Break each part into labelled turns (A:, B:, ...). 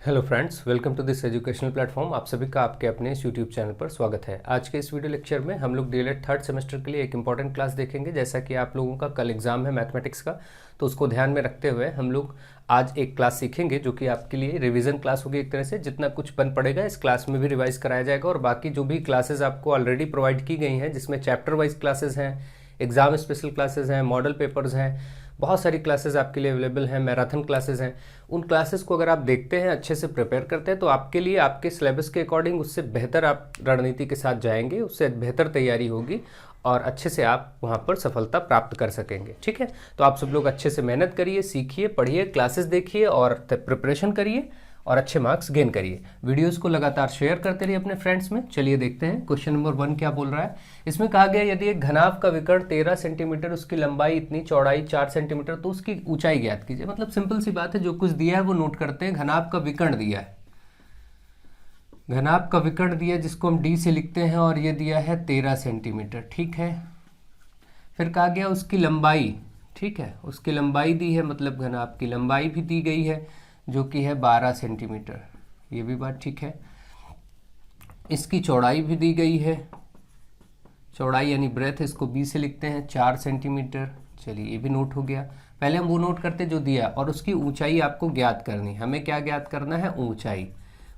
A: Hello friends, welcome to this educational platform. आप सभी का आपके अपने इस यूट्यूब चैनल पर स्वागत है। आज के इस वीडियो लेक्चर में हम लोग डीएलएड थर्ड सेमेस्टर के लिए एक इंपॉर्टेंट क्लास देखेंगे। जैसा कि आप लोगों का कल एग्जाम है मैथमेटिक्स का, तो उसको ध्यान में रखते हुए हम लोग आज एक क्लास सीखेंगे जो कि आपके लिए रिवीजन क्लास होगी। एक तरह से जितना कुछ बन पड़ेगा इस क्लास में भी रिवाइज कराया जाएगा, और बाकी जो भी क्लासेज आपको ऑलरेडी प्रोवाइड की गई हैं, जिसमें चैप्टर वाइज क्लासेज हैं, एग्जाम स्पेशल क्लासेज हैं, मॉडल पेपर्स हैं, बहुत सारी क्लासेस आपके लिए अवेलेबल हैं, मैराथन क्लासेस हैं। उन क्लासेस को अगर आप देखते हैं, अच्छे से प्रिपेयर करते हैं, तो आपके लिए आपके सिलेबस के अकॉर्डिंग उससे बेहतर आप रणनीति के साथ जाएंगे, उससे बेहतर तैयारी होगी और अच्छे से आप वहाँ पर सफलता प्राप्त कर सकेंगे। ठीक है, तो आप सब लोग अच्छे से मेहनत करिए, सीखिए, पढ़िए, क्लासेस देखिए और प्रिपरेशन करिए और अच्छे मार्क्स गेन करिए। वीडियोस को लगातार शेयर करते रहिए अपने फ्रेंड्स में। चलिए देखते हैं क्वेश्चन नंबर 1 क्या बोल रहा है। इसमें कहा गया यदि एक घनाभ का विकर्ण 13 सेंटीमीटर, उसकी लंबाई इतनी, चौड़ाई 4 सेंटीमीटर, तो उसकी ऊंचाई ज्ञात कीजिए। मतलब सिंपल सी बात है, जो कुछ दिया है वो नोट करते हैं। घनाभ का विकर्ण दिया है, घनाभ का विकर्ण दिया जिसको हम डी से लिखते हैं, और ये दिया है 13 सेंटीमीटर। ठीक है, फिर कहा गया उसकी लंबाई, ठीक है, उसकी लंबाई दी है, मतलब घनाभ की लंबाई भी दी गई है जो कि है 12 सेंटीमीटर। ये भी बात ठीक है। इसकी चौड़ाई भी दी गई है, चौड़ाई यानी ब्रेथ, इसको बी से लिखते हैं, 4 सेंटीमीटर। चलिए ये भी नोट हो गया। पहले हम वो नोट करते जो दिया, और उसकी ऊंचाई आपको ज्ञात करनी है। हमें क्या ज्ञात करना है? ऊंचाई।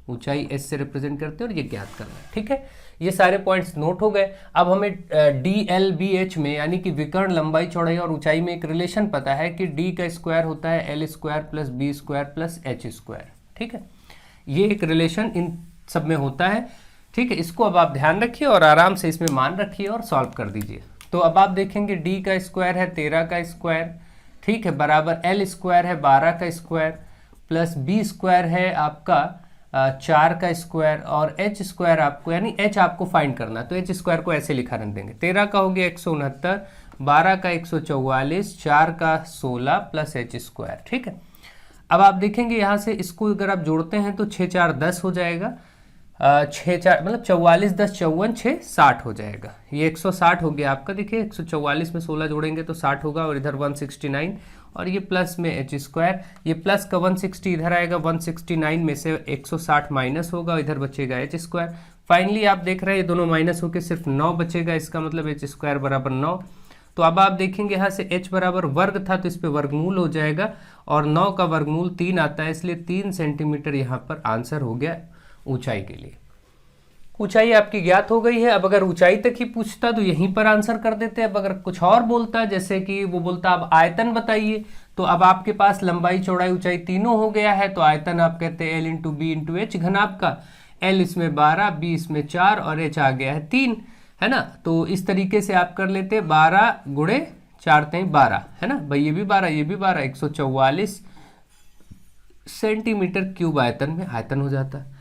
A: ऊंचाई एस से रिप्रेजेंट करते हैं और ये ज्ञात करना है। ठीक है, ये सारे पॉइंट्स नोट हो गए। अब हमें डी एल बी एच में, यानी कि विकर्ण, लंबाई, चौड़ाई और ऊंचाई में एक रिलेशन पता है कि डी का स्क्वायर होता है L square plus B square plus H square. ठीक है, ये एक रिलेशन इन सब में होता है। ठीक है, इसको अब आप ध्यान रखिए और आराम से इसमें मान रखिए और सॉल्व कर दीजिए। तो अब आप देखेंगे डी का स्क्वायर है 13 का स्क्वायर, ठीक है, बराबर एल स्क्वायर है 12 का स्क्वायर प्लस बी स्क्वायर है आपका 4 का स्क्वायर, और एच स्क्वायर आपको, यानी एच आपको फाइंड करना है, तो एच स्क्वायर को ऐसे लिखा रख देंगे। 13 का हो गया 169, 12 का 144, 4 का 16 प्लस एच स्क्वायर। ठीक है, अब आप देखेंगे यहाँ से इसको अगर आप जोड़ते हैं तो 6 4 10 हो जाएगा, 6 4 मतलब 44 10 54, 6 60 हो जाएगा। ये 160 हो गया आपका। देखिए 144 में 16 जोड़ेंगे तो 60 होगा, और इधर 169, और ये प्लस में एच स्क्वायर, ये प्लस का 160 इधर आएगा, 169 में से 160 माइनस होगा, इधर बचेगा एच स्क्वायर। फाइनली आप देख रहे हैं ये दोनों माइनस होकर सिर्फ 9 बचेगा, इसका मतलब एच स्क्वायर बराबर 9। तो अब आप देखेंगे यहाँ से h बराबर वर्ग था तो इस पे वर्गमूल हो जाएगा, और 9 का वर्गमूल 3 आता है, इसलिए 3 सेंटीमीटर यहाँ पर आंसर हो गया ऊंचाई के लिए। ऊंचाई आपकी ज्ञात हो गई है। अब अगर ऊंचाई तक ही पूछता तो यहीं पर आंसर कर देते। अब अगर कुछ और बोलता, जैसे कि वो बोलता अब आयतन बताइए, तो अब आपके पास लंबाई, चौड़ाई, ऊंचाई तीनों हो गया है, तो आयतन आप कहते हैं L into B into H घनाभ का। एल इसमें 12, बी इसमें 4 और एच आ गया है 3, है ना। तो इस तरीके से आप कर लेते 12 गुणे 4 तें 12, है ना भाई, ये भी 12 ये भी 12, 144 सेंटीमीटर क्यूब आयतन में आयतन हो जाता है।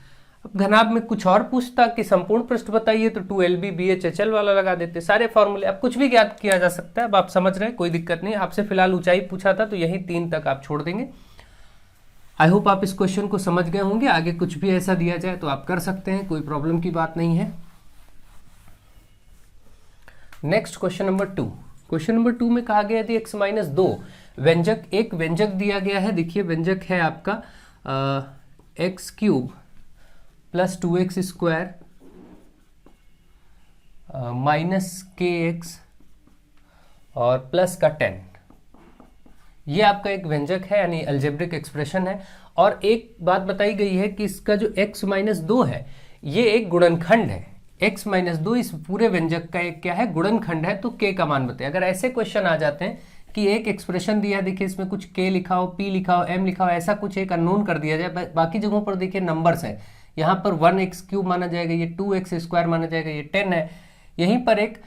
A: अब घनाभ में कुछ और पूछता कि संपूर्ण पृष्ठ बताइए, तो 2LB BH HL वाला लगा देते, सारे फॉर्मूले। अब कुछ भी ज्ञात किया जा सकता है, अब आप समझ रहे हैं, कोई दिक्कत नहीं। आपसे फिलहाल ऊंचाई पूछा था तो यही 3 तक आप छोड़ देंगे। आई होप आप इस क्वेश्चन को समझ गए होंगे। आगे कुछ भी ऐसा दिया जाए तो आप कर सकते हैं, कोई प्रॉब्लम की बात नहीं है। Next question number 2। Question number 2 में कहा गया यदि x माइनस 2 व्यंजक, एक व्यंजक दिया गया है। देखिए व्यंजक है आपका x cube plus 2x square minus kx और प्लस का 10। ये आपका एक व्यंजक है, यानी अलजेब्रिक एक्सप्रेशन है। और एक बात बताई गई है कि इसका जो x माइनस 2 है ये एक गुणनखंड है। x माइनस 2 इस पूरे व्यंजक का एक क्या है? गुणनखंड है। तो k का मान बताइए। अगर ऐसे क्वेश्चन आ जाते हैं कि एक एक्सप्रेशन दिया, देखिए इसमें कुछ k लिखा हो, p लिखा हो, m लिखा हो, ऐसा कुछ एक अननोन कर दिया जाए। बाकी जगहों पर देखिए नंबर्स है, यहाँ पर 1x क्यूब माना जाएगा, ये 2x स्क्वायर माना जाएगा, ये 10 है। यहीं पर एक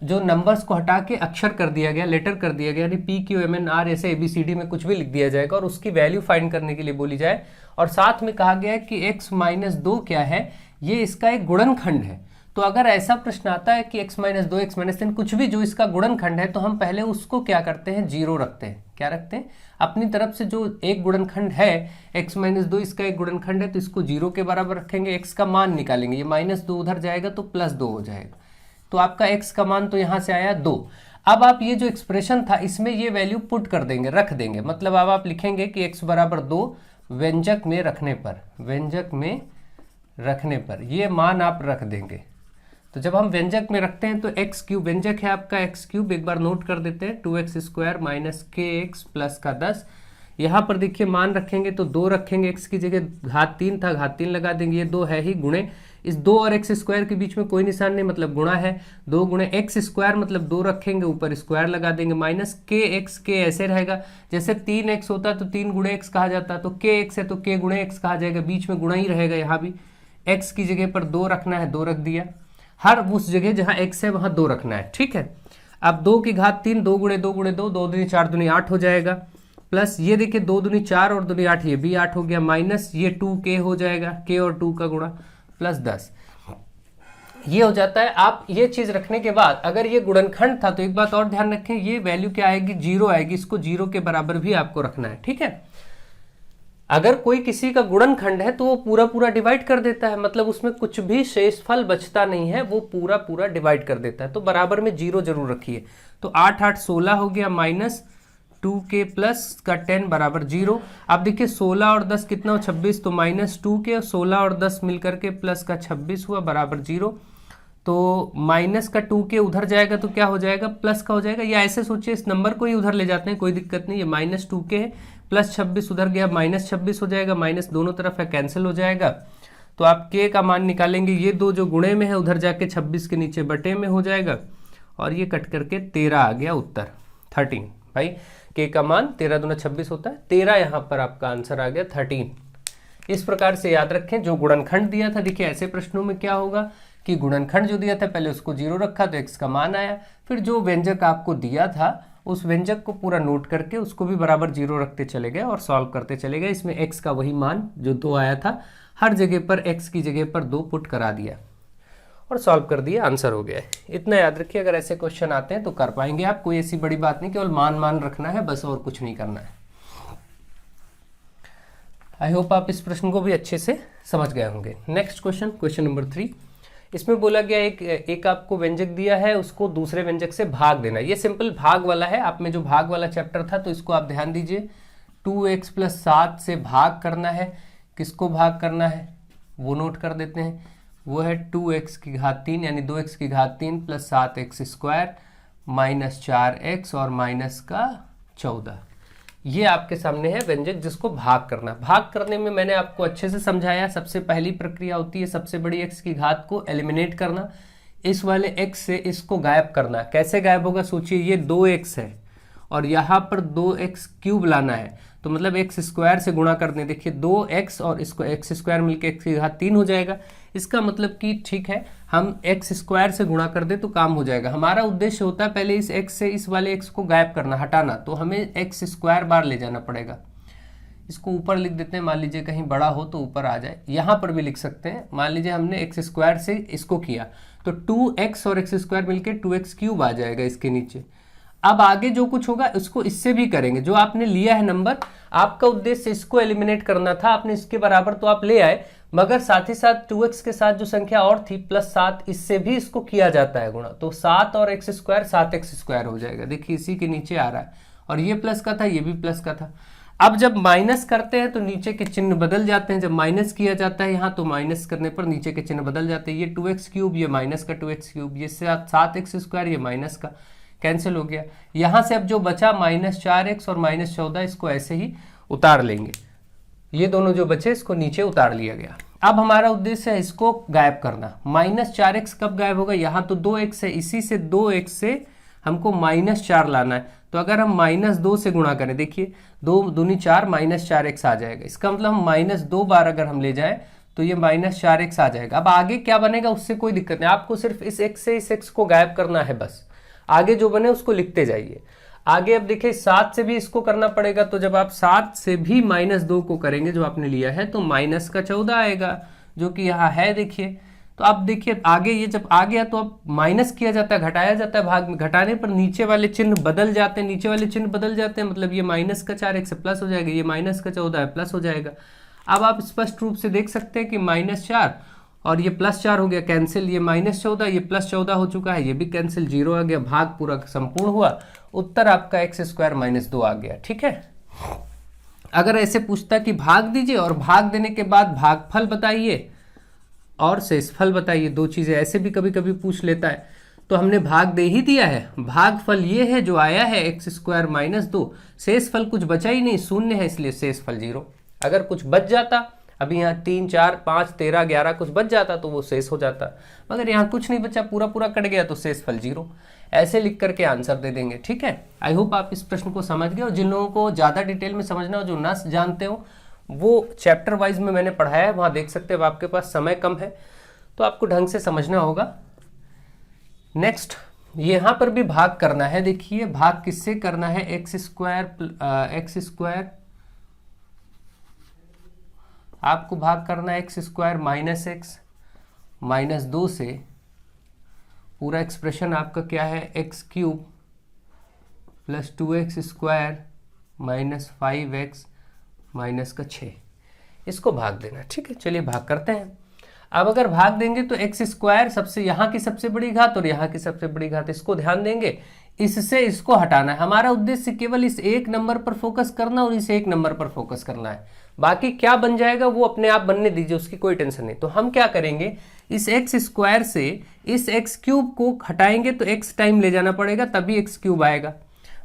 A: जो नंबर्स को हटा के अक्षर कर दिया गया, लेटर कर दिया गया, यानी PQMNR ऐसे ABCD में कुछ भी लिख दिया जाएगा और उसकी वैल्यू फाइंड करने के लिए बोली जाए। और साथ में कहा गया है कि x माइनस 2 क्या है? ये इसका एक गुणनखंड है। तो अगर ऐसा प्रश्न आता है कि x माइनस 2, x माइनस 3, कुछ भी जो इसका गुणनखंड है, तो हम पहले उसको क्या करते हैं? 0 रखते हैं। क्या रखते हैं? अपनी तरफ से जो एक गुणनखंड है x माइनस 2 इसका एक गुणनखंड है, तो इसको 0 के बराबर रखेंगे, x का मान निकालेंगे, ये माइनस 2 उधर जाएगा तो प्लस 2 हो जाएगा। तो आपका x का मान तो यहाँ से आया 2। अब आप ये जो एक्सप्रेशन था इसमें ये वैल्यू पुट कर देंगे, रख देंगे। मतलब अब आप लिखेंगे कि x बराबर 2 व्यंजक में रखने पर, व्यंजक में रखने पर ये मान आप रख देंगे। तो जब हम व्यंजक में रखते हैं तो एक्स क्यूब, व्यंजक है आपका एक्स क्यूब, एक बार नोट कर देते हैं, 2x² माइनस के एक्स प्लस का 10। यहाँ पर देखिए मान रखेंगे तो 2 रखेंगे, x की जगह घात 3 था, घात 3 लगा देंगे, ये 2 है ही गुणे, इस 2 और x² के बीच में कोई निशान नहीं मतलब गुणा है, 2 गुणे x² मतलब 2 रखेंगे, ऊपर स्क्वायर लगा देंगे, माइनस के एक्स, के ऐसे रहेगा, जैसे 3x होता तो 3 गुणे x कहा जाता, तो के एक्स है तो के गुणे x कहा जाएगा, बीच में गुणा ही रहेगा, यहाँ भी x की जगह पर 2 रखना है, 2 रख दिया, हर उस जगह जहाँ x है वहाँ 2 रखना है, ठीक है। अब 2 की घात 3, 2 गुणे 2 गुणे 2, 2 दूनी 4 दूनी 8 हो जाएगा, प्लस ये देखिए 2 दूनी 4 और दूनी 8, ये भी 8 हो गया, माइनस ये 2k हो जाएगा, k और 2 का गुणा, प्लस 10, ये हो जाता है। आप ये चीज रखने के बाद अगर ये गुणनखंड था तो एक बात और ध्यान रखें, ये वैल्यू क्या आएगी, 0 आएगी, इसको 0 के बराबर भी आपको रखना है, ठीक है। अगर कोई किसी का गुणनखंड है तो वो पूरा पूरा डिवाइड कर देता है, मतलब उसमें कुछ भी शेषफल बचता नहीं है, वो पूरा पूरा डिवाइड कर देता है, तो बराबर में 0 जरूर रखिए। तो 8 8 16 हो गया, माइनस 2k प्लस का 10 बराबर 0। अब देखिए 16 और 10 कितना हो, 26, तो माइनस 2k, 16 और 10 मिलकर के प्लस का 26 हुआ बराबर 0। तो माइनस का 2k उधर जाएगा तो क्या हो जाएगा, प्लस का हो जाएगा, या ऐसे सोचिए इस नंबर को ही उधर ले जाते हैं, कोई दिक्कत नहीं, ये माइनस 2k है, प्लस 26 उधर गया, माइनस 26 हो जाएगा, माइनस दोनों तरफ है कैंसिल हो जाएगा, तो आप k का मान निकालेंगे, ये 2 जो गुणे में है उधर जाके 26 के नीचे बटे में हो जाएगा, और ये कट करके 13 आ गया उत्तर, 13। भाई k का मान 13 दूना 26 होता है, 13 यहाँ पर आपका आंसर आ गया 13। इस प्रकार से याद रखें, जो गुणनखंड दिया था, देखिए ऐसे प्रश्नों में क्या होगा कि गुणनखंड जो दिया था पहले उसको 0 रखा तो x का मान आया, फिर जो व्यंजक आपको दिया था उस व्यंजक को पूरा नोट करके उसको भी बराबर 0 रखते चले गए और सॉल्व करते चले गए, इसमें x का वही मान जो 2 आया था, हर जगह पर x की जगह पर 2 पुट करा दिया और सॉल्व कर दिया, आंसर हो गया। इतना याद रखिए, अगर ऐसे क्वेश्चन आते हैं तो कर पाएंगे आप, कोई ऐसी बड़ी बात नहीं, केवल मान रखना है बस, और कुछ नहीं करना है। आई होप आप इस प्रश्न को भी अच्छे से समझ गए होंगे। नेक्स्ट क्वेश्चन, क्वेश्चन नंबर 3, इसमें बोला गया एक आपको व्यंजक दिया है, उसको दूसरे व्यंजक से भाग देना। ये सिंपल भाग वाला है, आप में जो भाग वाला चैप्टर था तो इसको आप ध्यान दीजिए, 2x + 7 से भाग करना है, किसको भाग करना है वो नोट कर देते हैं, वो है 2x की घात 3 यानी 2x की घात 3 + 7x² माइनस 4x और माइनस का 14। ये आपके सामने है व्यंजक जिसको भाग करना। भाग करने में मैंने आपको अच्छे से समझाया, सबसे पहली प्रक्रिया होती है सबसे बड़ी x की घात को एलिमिनेट करना, इस वाले x से इसको गायब करना। कैसे गायब होगा सोचिए, ये 2x है और यहाँ पर 2x³ लाना है, तो मतलब x² से गुणा कर दें, देखिए 2x और इसको x² मिलकर x की घात 3 हो जाएगा। इसका मतलब कि ठीक है हम x² से गुणा कर दें तो काम हो जाएगा। हमारा उद्देश्य होता है पहले इस x से इस वाले x को गायब करना, हटाना, तो हमें x² बार ले जाना पड़ेगा। इसको ऊपर लिख देते हैं, मान लीजिए कहीं बड़ा हो तो ऊपर आ जाए, यहाँ पर भी लिख सकते हैं। मान लीजिए हमने x² से इसको किया तो 2x और x² मिलकर 2x³ आ जाएगा इसके नीचे। अब आगे जो कुछ होगा उसको इससे भी करेंगे, जो आपने लिया है नंबर, आपका उद्देश्य इसको एलिमिनेट करना था, आपने इसके बराबर तो आप ले आए, मगर साथ ही साथ 2x के साथ जो संख्या और थी +7, इससे भी इसको किया जाता है गुणा, तो 7 और x² 7x² हो जाएगा। देखिए इसी के नीचे आ रहा है, और ये प्लस का था, ये भी प्लस का था। अब जब माइनस करते हैं तो नीचे के चिन्ह बदल जाते हैं, जब माइनस किया जाता है यहाँ तो माइनस करने पर नीचे के चिन्ह बदल जाते हैं। ये 2x³, ये माइनस का 2x³, ये 7x², ये माइनस का कैंसिल हो गया। यहाँ से अब जो बचा -4x और -14, इसको ऐसे ही उतार लेंगे, ये दोनों जो बचे इसको नीचे उतार लिया गया। अब हमारा उद्देश्य है इसको गायब करना। -4x कब गायब होगा, यहाँ तो 2x है, इसी से 2x से हमको -4 लाना है, तो अगर हम -2 से गुणा करें, देखिए 2 दूनी 4 -4x आ जाएगा। इसका मतलब हम -2 बार अगर हम ले जाएं तो ये -4x आ जाएगा। अब आगे क्या बनेगा उससे कोई दिक्कत नहीं, आपको सिर्फ इस x से इस x को गायब करना है बस, आगे जो बने उसको लिखते जाइए। आगे अब देखिए 7 से भी इसको करना पड़ेगा, तो जब आप 7 से भी -2 को करेंगे जो आपने लिया है तो -14 आएगा, जो कि यहाँ है देखिए। तो अब देखिए आगे ये जब आ गया तो अब माइनस किया जाता है, घटाया जाता है भाग में, घटाने पर नीचे वाले चिन्ह बदल जाते हैं, नीचे वाले चिन्ह बदल जाते हैं, मतलब ये -4x प्लस हो जाएगा, ये -14 है प्लस हो जाएगा। अब आप स्पष्ट रूप से देख सकते हैं कि -4 और ये +4 हो गया कैंसिल, ये -14, ये +14 हो चुका है, ये भी कैंसिल, 0 आ गया, भाग पूरा संपूर्ण हुआ, उत्तर आपका x² - 2 आ गया। ठीक है, अगर ऐसे पूछता कि भाग दीजिए और भाग देने के बाद भागफल बताइए और शेषफल बताइए, दो चीज़ें ऐसे भी कभी कभी पूछ लेता है, तो हमने भाग दे ही दिया है। भागफल ये है जो आया है x² - 2, शेषफल कुछ बचा ही नहीं, शून्य है, इसलिए शेषफल 0। अगर कुछ बच जाता, अभी यहाँ 3, 4, 5, 13, 11 कुछ बच जाता तो वो शेष हो जाता, मगर यहाँ कुछ नहीं बचा, पूरा पूरा कट गया तो शेषफल 0। ऐसे लिख करके आंसर दे देंगे, ठीक है। आई होप आप इस प्रश्न को समझ गए, और जिन लोगों को ज़्यादा डिटेल में समझना हो, जो ना जानते हो, वो चैप्टर वाइज में मैंने पढ़ाया है, वहाँ देख सकते हो। आपके पास समय कम है तो आपको ढंग से समझना होगा। नेक्स्ट, यहाँ पर भी भाग करना है। देखिए भाग किससे करना है, x² आपको भाग करना है x² - x -2 से। पूरा एक्सप्रेशन आपका क्या है, x³ + 2x² - 5x -6, इसको भाग देना, ठीक है। चलिए भाग करते हैं। अब अगर भाग देंगे तो x² सबसे, यहाँ की सबसे बड़ी घात और यहाँ की सबसे बड़ी घात, इसको ध्यान देंगे, इससे इसको हटाना है। हमारा उद्देश्य केवल इस एक नंबर पर फोकस करना और इस एक नंबर पर फोकस करना है। बाकी क्या बन जाएगा वो अपने आप बनने दीजिए, उसकी कोई टेंशन नहीं। तो हम क्या करेंगे, इस x² से इस x³ को हटाएंगे तो x टाइम ले जाना पड़ेगा, तभी x³ आएगा।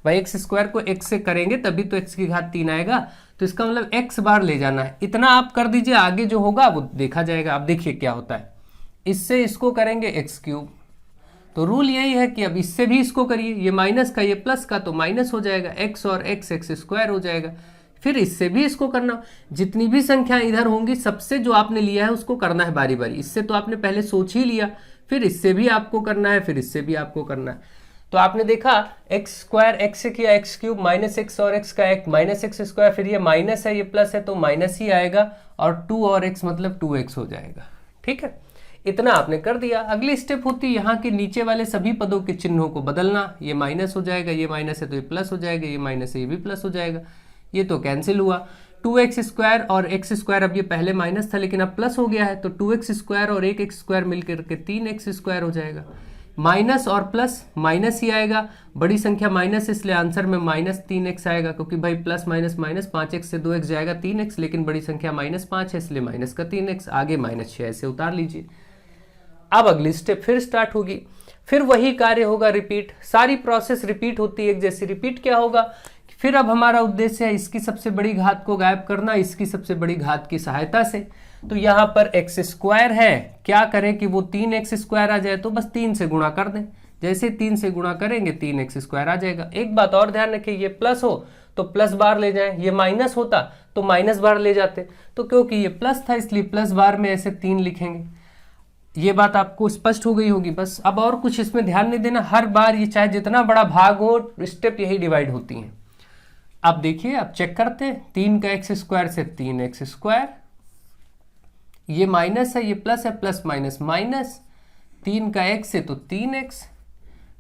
A: भाई x² को x से करेंगे तभी तो x की घात 3 आएगा, तो इसका मतलब x बार ले जाना है। इतना आप कर दीजिए, आगे जो होगा वो देखा जाएगा। अब देखिए क्या होता है, इससे इसको करेंगे x³, तो रूल यही है कि अब इससे भी इसको करिए, ये माइनस का ये प्लस का, तो माइनस हो जाएगा, x और x x² हो जाएगा। फिर इससे भी इसको करना, जितनी भी संख्या इधर होंगी सबसे जो आपने लिया है उसको करना है बारी बारी। इससे तो आपने पहले सोच ही लिया, फिर इससे भी आपको करना है, फिर इससे भी आपको करना है। तो आपने देखा x² x से किया, x³ -x और x का एक -x², फिर ये माइनस है ये प्लस है तो माइनस ही आएगा, और 2 और x मतलब 2x हो जाएगा, ठीक है। इतना आपने कर दिया। अगली स्टेप होती है यहाँ के नीचे वाले सभी पदों के चिन्हों को बदलना। ये माइनस हो जाएगा, ये माइनस है तो ये प्लस हो जाएगा, ये माइनस है ये भी प्लस हो जाएगा, ये तो कैंसिल हुआ। 2x² और x² अब ये पहले माइनस था लेकिन अब प्लस हो गया है, तो 2x² और 1x² मिलकर के 3x² हो जाएगा। माइनस और प्लस माइनस ही आएगा, बड़ी संख्या माइनस इसलिए आंसर में -3x आएगा, क्योंकि भाई प्लस माइनस माइनस, 5x से 2x जाएगा 3x, लेकिन बड़ी संख्या -5 है इसलिए माइनस का 3x, आगे -6 ऐसे उतार लीजिए। अब अगली स्टेप फिर स्टार्ट होगी, फिर वही कार्य होगा, रिपीट, सारी प्रोसेस रिपीट होती है एक जैसी। रिपीट क्या होगा, फिर अब हमारा उद्देश्य है इसकी सबसे बड़ी घात को गायब करना इसकी सबसे बड़ी घात की सहायता से। तो यहाँ पर x² है, क्या करें कि वो 3x² आ जाए, तो बस 3 से गुणा कर दें। जैसे 3 से गुणा करेंगे 3x² आ जाएगा। एक बात और ध्यान रखिए, ये प्लस हो तो प्लस बार ले जाएं, ये माइनस होता तो माइनस बार ले जाते, तो क्योंकि ये प्लस था इसलिए प्लस बार में ऐसे 3 लिखेंगे। ये बात आपको स्पष्ट हो गई होगी। बस अब और कुछ इसमें ध्यान नहीं देना, हर बार ये चाहे जितना बड़ा भाग हो स्टेप यही डिवाइड होती हैं। अब देखिए, अब चेक करते हैं, 3 का x² से 3x², ये माइनस है ये प्लस है, प्लस माइनस माइनस, 3 का x से तो 3x,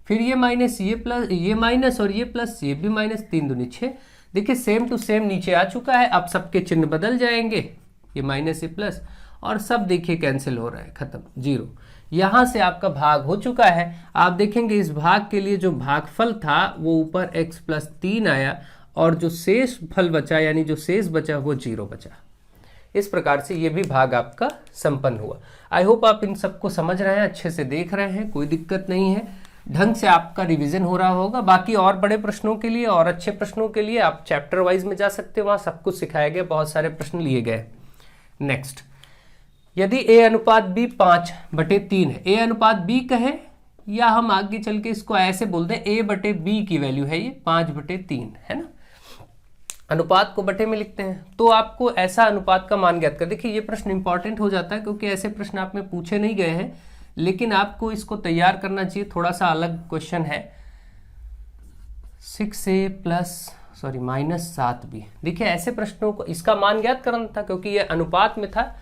A: फिर ये माइनस ये प्लस, ये माइनस और ये प्लस, ये भी माइनस, 3 दूनी 6। देखिए सेम टू सेम नीचे आ चुका है। अब सबके चिन्ह बदल जाएंगे, ये माइनस ये प्लस, और सब देखिए कैंसिल हो रहा है, खत्म, 0। यहाँ से आपका भाग हो चुका है। आप देखेंगे इस भाग के लिए जो भागफल था वो ऊपर x + 3 आया, और जो शेष फल बचा यानी जो शेष बचा वो 0 बचा। इस प्रकार से ये भी भाग आपका संपन्न हुआ। आई होप आप इन सबको समझ रहे हैं, अच्छे से देख रहे हैं, कोई दिक्कत नहीं है, ढंग से आपका रिवीजन हो रहा होगा। बाकी और बड़े प्रश्नों के लिए और अच्छे प्रश्नों के लिए आप चैप्टर वाइज में जा सकते हो, वहाँ सब कुछ सिखाया गया, बहुत सारे प्रश्न लिए गए। नेक्स्ट, यदि a/b 5/3 है, a/b कहे या हम आगे चल के इसको ऐसे बोल दें a/b की वैल्यू है ये 5/3 है ना, अनुपात को बटे में लिखते हैं, तो आपको ऐसा अनुपात का मान ज्ञात कर। देखिए ये प्रश्न इंपॉर्टेंट हो जाता है क्योंकि ऐसे प्रश्न आप में पूछे नहीं गए हैं, लेकिन आपको इसको तैयार करना चाहिए, थोड़ा सा अलग क्वेश्चन है। 6a - 7b, देखिए ऐसे प्रश्नों को इसका मान ज्ञात करना था क्योंकि ये अनुपात में था।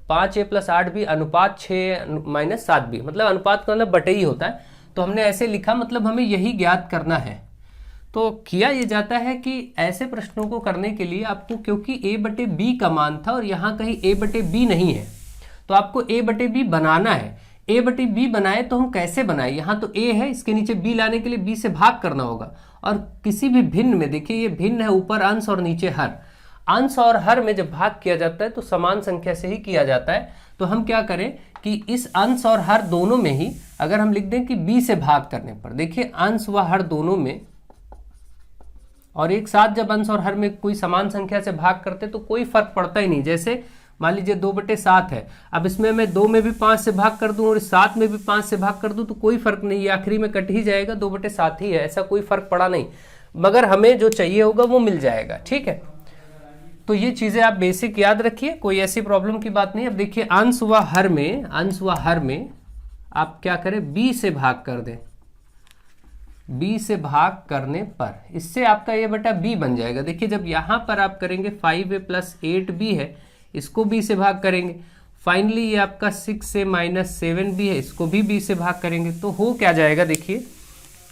A: 5a + 8b अनुपात 6 - 7b, मतलब अनुपात का मतलब बटे ही होता है, तो हमने ऐसे लिखा, मतलब हमें यही ज्ञात करना है। तो किया ये जाता है कि ऐसे प्रश्नों को करने के लिए आपको, क्योंकि a/b का मान था और यहाँ कहीं a/b नहीं है, तो आपको a/b बनाना है। a/b बनाए तो हम कैसे बनाए, यहाँ तो a है, इसके नीचे b लाने के लिए b से भाग करना होगा। और किसी भी भिन्न में देखिए ये भिन्न है, ऊपर अंश और नीचे हर, अंश और हर में जब भाग किया जाता है तो समान संख्या से ही किया जाता है। तो हम क्या करें कि इस अंश और हर दोनों में ही अगर हम लिख दें कि b से भाग करने पर, देखिए अंश व हर दोनों में, और एक साथ जब अंश और हर में कोई समान संख्या से भाग करते तो कोई फर्क पड़ता ही नहीं। जैसे मान लीजिए 2/7 है, अब इसमें मैं 2 में भी 5 से भाग कर दूं और 7 में भी 5 से भाग कर दूं तो कोई फर्क नहीं, ये आखिरी में कट ही जाएगा, 2/7 ही है, ऐसा कोई फर्क पड़ा नहीं, मगर हमें जो चाहिए होगा वो मिल जाएगा। ठीक है, तो ये चीजें आप बेसिक याद रखिए, कोई ऐसी प्रॉब्लम की बात नहीं। अब देखिए अंश व हर में आप क्या करें, b से भाग कर दें, b से भाग करने पर इससे आपका a बटा b बन जाएगा। देखिए जब यहां पर आप करेंगे 5a + 8b है, इसको b से भाग करेंगे, फाइनली ये आपका 6a - 7b है, इसको भी b से भाग करेंगे, तो हो क्या जाएगा, देखिए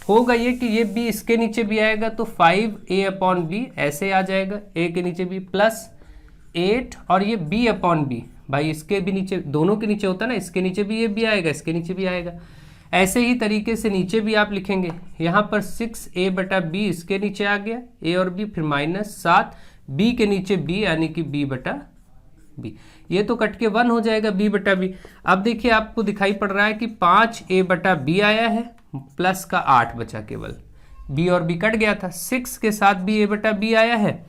A: होगा ये कि ये b इसके नीचे भी आएगा तो 5a/b ऐसे आ जाएगा, a के नीचे b प्लस 8 और ये b/b, भाई इसके भी नीचे, दोनों के नीचे होता है ना, इसके नीचे भी ये b आएगा, इसके नीचे भी आएगा। ऐसे ही तरीके से नीचे भी आप लिखेंगे, यहाँ पर 6a/b इसके नीचे आ गया, a और b, फिर -7 b के नीचे b यानी कि b/b, ये तो कट के 1 हो जाएगा b/b। अब देखिए आपको दिखाई पड़ रहा है कि 5a/b आया है, प्लस का 8 बचा, केवल b और b कट गया था, 6 के साथ भी a/b आया है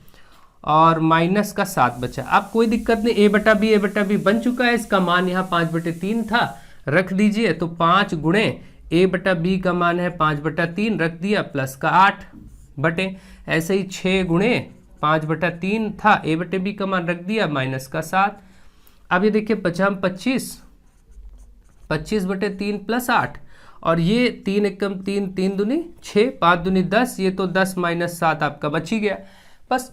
A: और माइनस का 7 बचा। अब कोई दिक्कत नहीं, a/b बन चुका है, इसका मान यहाँ 5/3 था, रख दीजिए, तो 5 गुणे a/b का मान है 5/3, रख दिया, प्लस का 8 बटे, ऐसे ही 6 गुणे 5/3 था, a/b का मान रख दिया, माइनस का 7। अब ये देखिए बचा 25/3 प्लस 8, और ये 3 एकम 3, 3 दूनी 6, 5 दूनी 10, ये तो 10 - 7 आपका बच ही गया। बस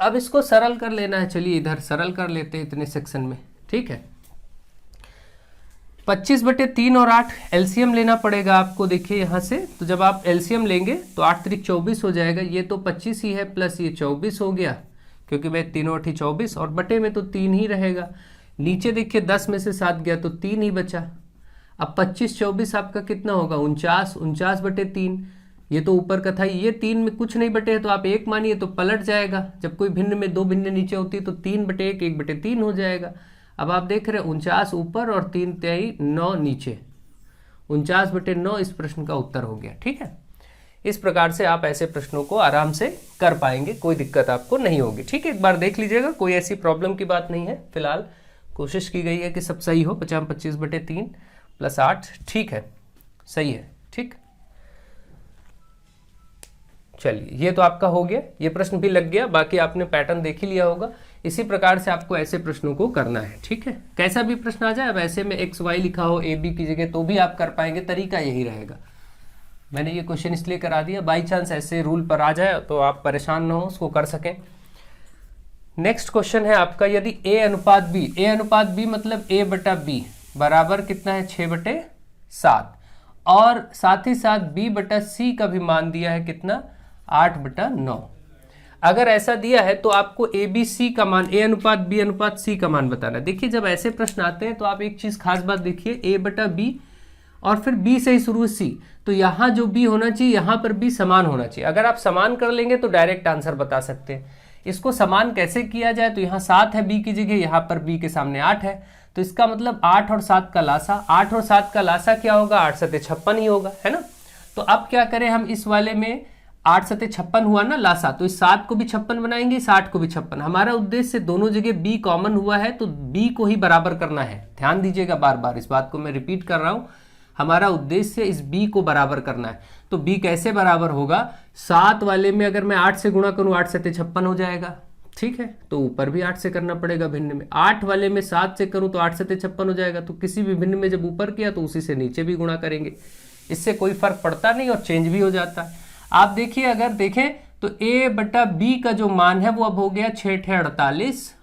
A: अब इसको सरल कर लेना है, चलिए इधर सरल कर लेते हैं इतने सेक्शन में। ठीक है, 25/3 और 8 एलसीएम लेना पड़ेगा आपको। देखिए यहाँ से, तो जब आप एलसीएम लेंगे तो 8 × 24 हो जाएगा, ये तो 25 ही है, प्लस ये 24 हो गया, क्योंकि भाई 3 × 8 = 24, और बटे में तो 3 ही रहेगा। नीचे देखिए 10 में से 7 गया तो 3 ही बचा। अब 25 24 आपका कितना होगा, 49, 49/3, ये तो ऊपर का था, ये 3 में कुछ नहीं बटे तो आप 1 मानिए तो पलट जाएगा। जब कोई भिन्न में 2 भिन्न नीचे होती है तो 3/1 1/3 हो जाएगा। अब आप देख रहे हैं 49 ऊपर और 3 × 9 नीचे, 49/9 इस प्रश्न का उत्तर हो गया। ठीक है, इस प्रकार से आप ऐसे प्रश्नों को आराम से कर पाएंगे, कोई दिक्कत आपको नहीं होगी। ठीक है, एक बार देख लीजिएगा, कोई ऐसी प्रॉब्लम की बात नहीं है। फिलहाल कोशिश की गई है कि सब सही हो, 25/3 + 8, ठीक है, सही है। ठीक, चलिए ये तो आपका हो गया, ये प्रश्न भी लग गया, बाकी आपने पैटर्न देख ही लिया होगा। इसी प्रकार से आपको ऐसे प्रश्नों को करना है। ठीक है, कैसा भी प्रश्न आ जाए, अब ऐसे में XY लिखा हो AB की जगह तो भी आप कर पाएंगे, तरीका यही रहेगा। मैंने ये क्वेश्चन इसलिए करा दिया, बाई चांस ऐसे रूल पर आ जाए तो आप परेशान ना हो, उसको कर सकें। नेक्स्ट क्वेश्चन है आपका, यदि A/B मतलब A/B बराबर कितना है, 6/7, और साथ ही साथ B/C का भी मान दिया है कितना, 8/9। अगर ऐसा दिया है तो आपको ABC का मान, A/B/C का मान बताना है। देखिए जब ऐसे प्रश्न आते हैं तो आप एक चीज खास बात देखिए, A/B और फिर B से ही शुरू C, तो यहाँ जो B होना चाहिए यहाँ पर B समान होना चाहिए। अगर आप समान कर लेंगे तो डायरेक्ट आंसर बता सकते हैं। इसको समान कैसे किया जाए, तो यहाँ 7 है B की जगह, यहाँ पर B के सामने 8 है, तो इसका मतलब 8 और 7 का लासा, 8 और 7 का लासा क्या होगा, 8 × 7 = 56 ही होगा, है ना। तो अब क्या करें हम, इस वाले में 8 × 7 = 56 हुआ ना लासा, तो इस 7 को भी 56 बनाएंगे, इस 8 को भी 56। हमारा उद्देश्य दोनों जगह B कॉमन हुआ है तो B को ही बराबर करना है। ध्यान दीजिएगा, बार बार इस बात को मैं रिपीट कर रहा हूं, हमारा उद्देश्य इस B को बराबर करना है। तो B कैसे बराबर होगा, 7 वाले में अगर मैं 8 से गुणा करूं, 8 × 7 = 56 हो जाएगा। ठीक है, तो ऊपर भी 8 से करना पड़ेगा भिन्न में, 8 वाले में 7 से करूं तो 8 × 7 = 56 हो जाएगा। तो किसी भी भिन्न में जब ऊपर किया तो उसी से नीचे भी गुणा करेंगे, इससे कोई फर्क पड़ता नहीं और चेंज भी हो जाता है। आप देखिए, अगर देखें तो A/B का जो मान है वो अब हो गया 6 × 48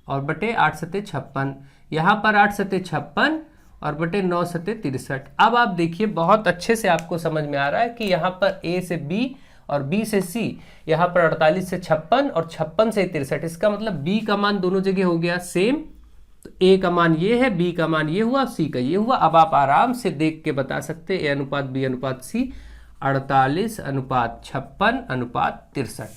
A: और बटे 8 × 7 = 56, यहाँ पर 8 × 7 = 56 और बटे 9 × 7 = 63। अब आप देखिए बहुत अच्छे से आपको समझ में आ रहा है कि यहाँ पर A से B और B से C, यहाँ पर 48 से 56 और 56 से 63, इसका मतलब B का मान दोनों जगह हो गया सेम। तो A का मान ये है, B का मान ये हुआ, C का ये हुआ। अब आप आराम से देख के बता सकते हैं A/B/C 48/56/63।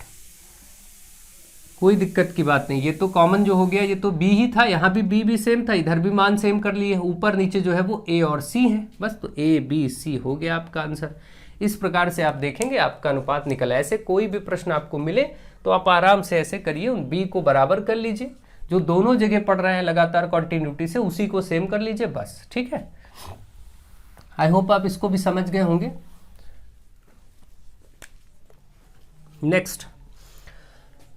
A: कोई दिक्कत की बात नहीं। ये तो कॉमन जो हो गया, ये तो बी ही था, यहाँ भी बी भी सेम था, इधर भी मान सेम कर लिए, ऊपर नीचे जो है वो ए और सी है, बस। तो ए बी सी हो गया आपका आंसर। इस प्रकार से आप देखेंगे आपका अनुपात निकला। ऐसे कोई भी प्रश्न आपको मिले तो आप आराम से ऐसे करिए, उन बी को बराबर कर लीजिए, जो दोनों जगह पढ़ रहे हैं लगातार कॉन्टिन्यूटी से उसी को सेम कर लीजिए, बस। ठीक है, आई होप आप इसको भी समझ गए होंगे। नेक्स्ट,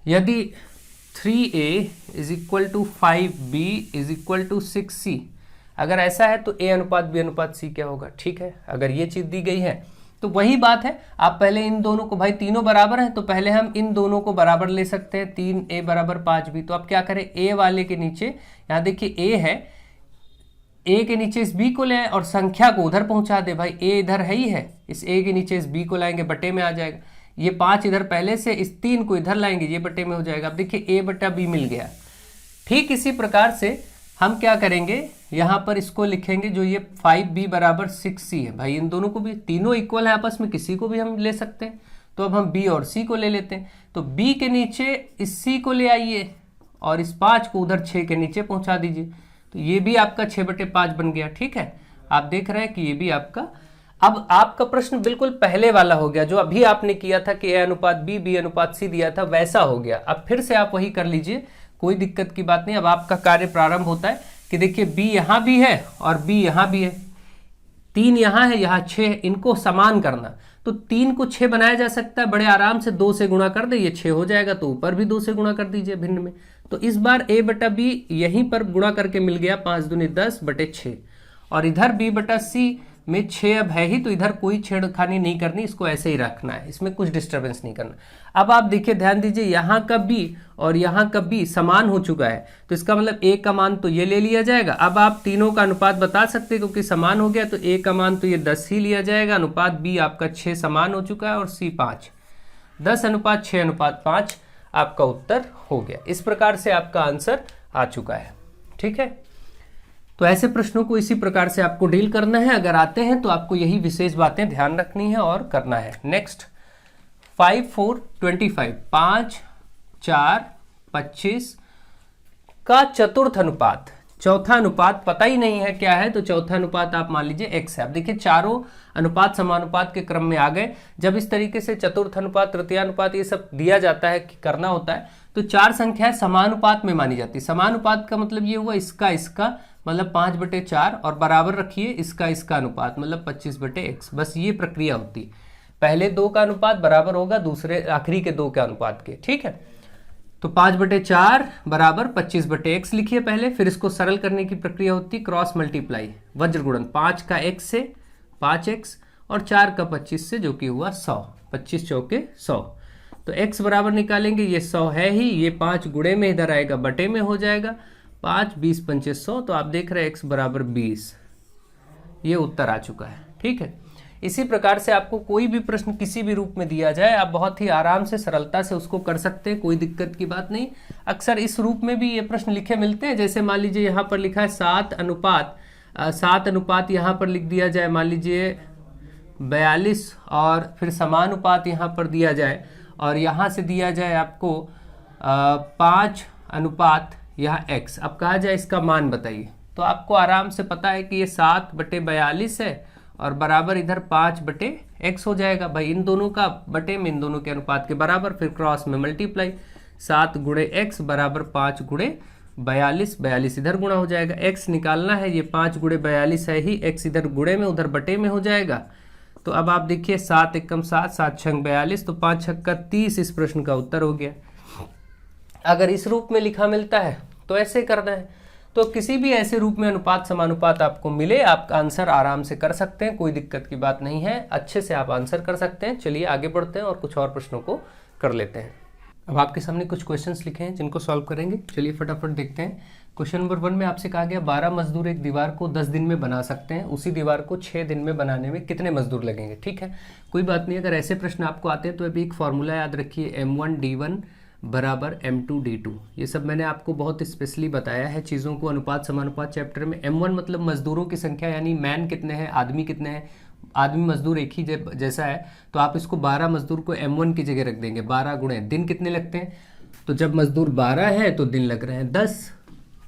A: यदि 3a is equal to 5b is equal to 6c, अगर ऐसा है तो a अनुपात b अनुपात c क्या होगा? ठीक है, अगर ये चीज दी गई है तो वही बात है, आप पहले इन दोनों को, भाई तीनों बराबर हैं तो पहले हम इन दोनों को बराबर ले सकते हैं, 3a बराबर 5b। तो आप क्या करें, a वाले के नीचे, यहाँ देखिए a है, a के नीचे इस b को ले आए और संख्या को उधर पहुंचा दे। भाई a इधर है ही है, इस a के नीचे इस b को लाएंगे, बटे में आ जाएगा। ये 5 इधर पहले से, इस 3 को इधर लाएंगे, ये बटे में हो जाएगा। अब देखिए a बटा b मिल गया। ठीक इसी प्रकार से हम क्या करेंगे, यहाँ पर इसको लिखेंगे, जो ये 5b बराबर 6c है। भाई इन दोनों को भी, तीनों इक्वल है आपस में, किसी को भी हम ले सकते हैं। तो अब हम b और c को ले लेते हैं। तो b के नीचे इस c को ले आइए और इस 5 को उधर 6 के नीचे पहुंचा दीजिए। तो ये भी आपका 6/5 बन गया। ठीक है, आप देख रहे हैं कि ये भी आपका, अब आपका प्रश्न बिल्कुल पहले वाला हो गया, जो अभी आपने किया था कि a अनुपात b b अनुपात c दिया था, वैसा हो गया। अब फिर से आप वही कर लीजिए, कोई दिक्कत की बात नहीं। अब आपका कार्य प्रारंभ होता है कि देखिए b यहाँ भी है और b यहाँ भी है, 3 यहाँ है, यहाँ 6 है, इनको समान करना। तो 3 को 6 बनाया जा सकता है बड़े आराम से, 2 से गुणा कर दे, ये 6 हो जाएगा, तो ऊपर भी 2 से गुणा कर दीजिए भिन्न में। तो इस बार a बटा b यहीं पर गुणा करके मिल गया, 5 दूनी 10 बटे 6, और इधर b बटा c में 6 अब है ही, तो इधर कोई छेड़खानी नहीं करनी, इसको ऐसे ही रखना है, इसमें कुछ डिस्टर्बेंस नहीं करना। अब आप देखिए, ध्यान दीजिए, यहाँ का b और यहाँ का b समान हो चुका है, तो इसका मतलब a का मान तो ये ले लिया जाएगा। अब आप तीनों का अनुपात बता सकते हैं, क्योंकि समान हो गया तो a का मान तो ये 10 ही लिया जाएगा। अनुपात b आपका 6 समान हो चुका है और c 5, 10 अनुपात 6 अनुपात 5 आपका उत्तर हो गया। इस प्रकार से आपका आंसर आ चुका है। ठीक है, तो ऐसे प्रश्नों को इसी प्रकार से आपको डील करना है। अगर आते हैं तो आपको यही विशेष बातें ध्यान रखनी है और करना है। नेक्स्ट, 5 4 25, 5 4 25 का चतुर्थ अनुपात, चौथा अनुपात पता ही नहीं है क्या है, तो चौथा अनुपात आप मान लीजिए x है। अब देखिए, चारों अनुपात समानुपात के क्रम में आ गए। जब इस तरीके से चतुर्थ अनुपात, तृतीय अनुपात, ये सब दिया जाता है कि करना होता है, तो 4 संख्याएं समानुपात में मानी जाती है। समानुपात का मतलब ये हुआ इसका इसका, मतलब 5/4, और बराबर रखिए इसका इसका अनुपात, मतलब 25/x। बस ये प्रक्रिया होती, पहले 2 का अनुपात बराबर होगा दूसरे आखिरी के 2 के अनुपात के। ठीक है, तो 5/4 बराबर 25/x लिखिए पहले, फिर इसको सरल करने की प्रक्रिया होती क्रॉस मल्टीप्लाई, वज्र गुणन, 5 का x से 5x और 4 का 25 से, जो कि हुआ 100, 25 चौके 100। तो x बराबर निकालेंगे, ये 100 है ही, ये 5 गुणे में इधर आएगा, बटे में हो जाएगा, 5 20 पंचे 100, तो आप देख रहे हैं x बराबर 20। ये उत्तर आ चुका है। ठीक है, इसी प्रकार से आपको कोई भी प्रश्न किसी भी रूप में दिया जाए, आप बहुत ही आराम से सरलता से उसको कर सकते हैं, कोई दिक्कत की बात नहीं। अक्सर इस रूप में भी ये प्रश्न लिखे मिलते हैं, जैसे मान लीजिए यहाँ पर लिखा है 7 अनुपात यहाँ पर लिख दिया जाए, मान लीजिए 42, और फिर समानुपात यहाँ पर दिया जाए, और यहाँ से दिया जाए आपको 5 अनुपात यहाँ x। अब कहा जाए इसका मान बताइए, तो आपको आराम से पता है कि ये 7/42 है और बराबर इधर 5/x हो जाएगा। भाई इन दोनों का बटे में, इन दोनों के अनुपात के बराबर, फिर क्रॉस में मल्टीप्लाई, 7 गुणे x बराबर 5 गुणे 42, 42 इधर गुणा हो जाएगा। x निकालना है, ये 5 गुणे 42 है ही, x इधर गुणे में उधर बटे में हो जाएगा। तो अब आप देखिए, 7 एकम 7, 7 छंग 42, तो 5 छक्का 30 इस प्रश्न का उत्तर हो गया। अगर इस रूप में लिखा मिलता है तो ऐसे करना है। तो किसी भी ऐसे रूप में अनुपात समानुपात आपको मिले, आप आंसर आराम से कर सकते हैं, कोई दिक्कत की बात नहीं है, अच्छे से आप आंसर कर सकते हैं। चलिए आगे बढ़ते हैं और कुछ और प्रश्नों को कर लेते हैं। अब आपके सामने कुछ क्वेश्चंस लिखे हैं जिनको सॉल्व करेंगे। चलिए फटाफट देखते हैं। क्वेश्चन नंबर 1 में आपसे कहा गया 12 मजदूर एक दीवार को 10 दिन में बना सकते हैं, उसी दीवार को 6 दिन में बनाने में कितने मजदूर लगेंगे। ठीक है, कोई बात नहीं। अगर ऐसे प्रश्न आपको आते हैं तो अभी एक फॉर्मूला याद रखिए, m1d1 बराबर m2d2। ये सब मैंने आपको बहुत स्पेशली बताया है चीज़ों को अनुपात समानुपात चैप्टर में। m1 मतलब मजदूरों की संख्या, यानी मैन कितने हैं, आदमी कितने हैं, आदमी मजदूर एक ही जैसा है, तो आप इसको 12 मजदूर को m1 की जगह रख देंगे। 12 गुणे दिन कितने लगते हैं, तो जब मजदूर 12 है तो दिन लग रहे हैं 10,